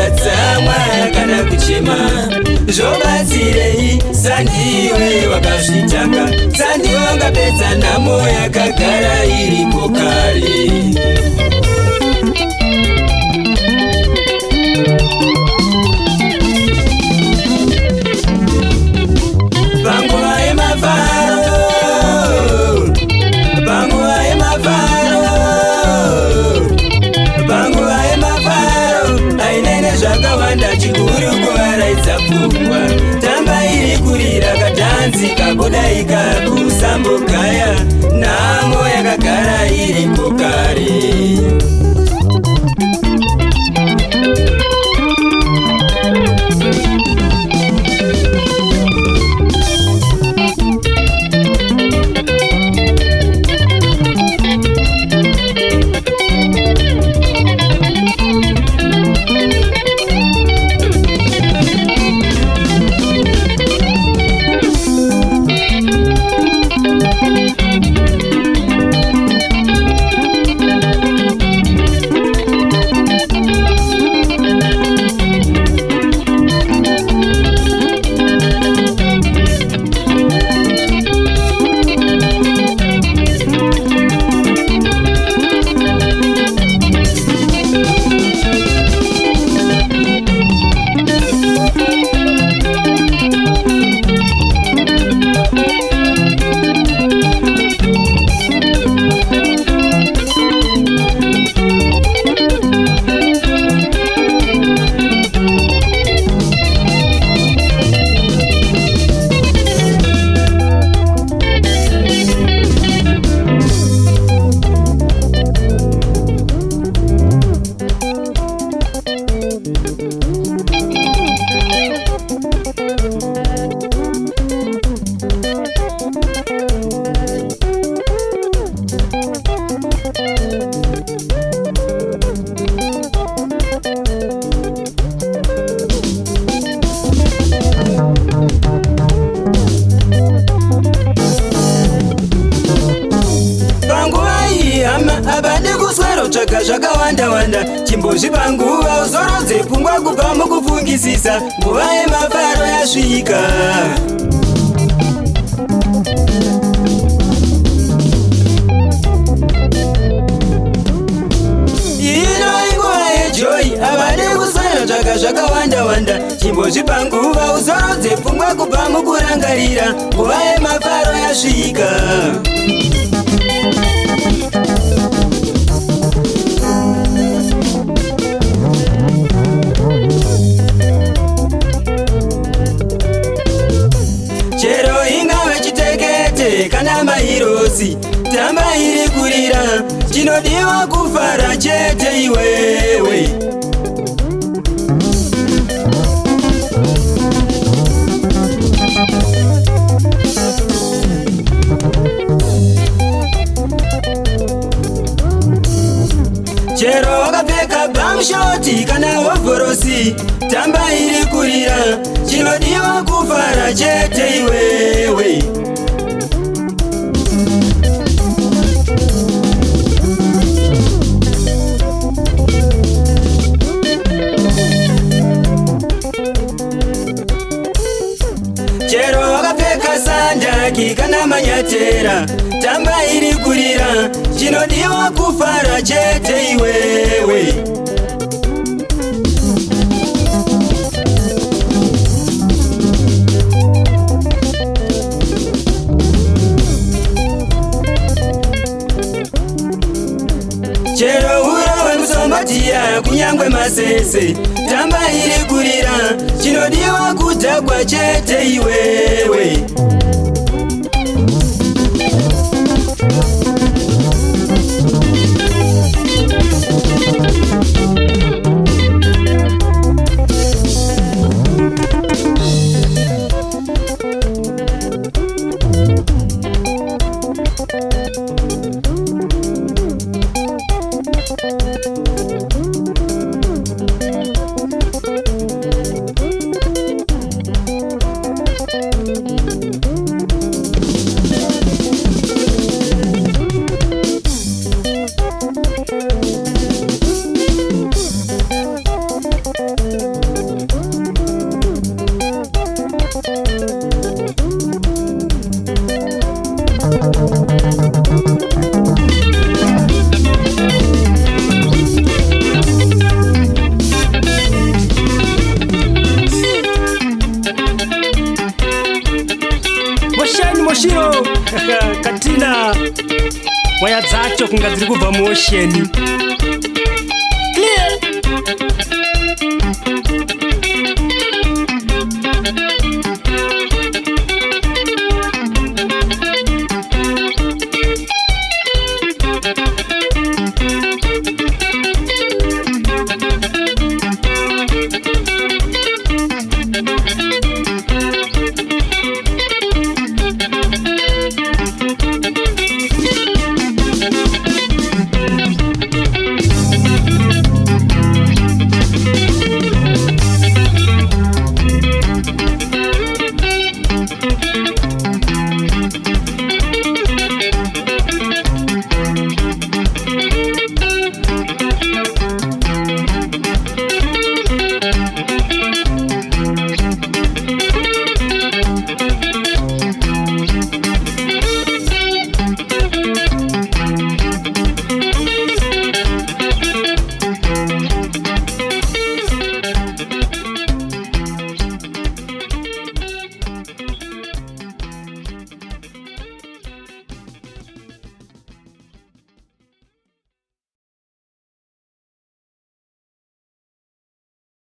ukatsamwa kana kuchema zvobatsirei sandiwe wakazvitanga sandiwe wangapedza nhamo yakagara iripo kare panguva yemafaro ainene zvakawanda chikuru kuvaraidza pfungwa tamba iri kurira kadhanzi kabudaika kusambogaya nhamo yakagara iripo kare zvakawanda-wanda chimbozvipanguva uzorodze pfungwa kubva mukufungisisa nguva yemafaro yasvika ino inguva yejoi havade kusanyatsvaka zvakawanda-wanda chimbozvipanguva uzorodze pfungwa kubva mukurangarira nguva yemafaro yasvika kana mahirosi tamba iri kurira chinodiwa kufara chete iwewe chero wakapfeka bamshoti kana hovhorosi tamba iri kurira chinodiwa kufara chete iwewe chero wakapfeka sandaki kana manyatera tamba iri kurira chinodiwa kufara chete iwewe chero urove musombatiya kunyangwe masese tamba iri kurira chinodiwa kudhagwa chete iwewe waya dzacho kunga dziri kubva muosheni. Clear.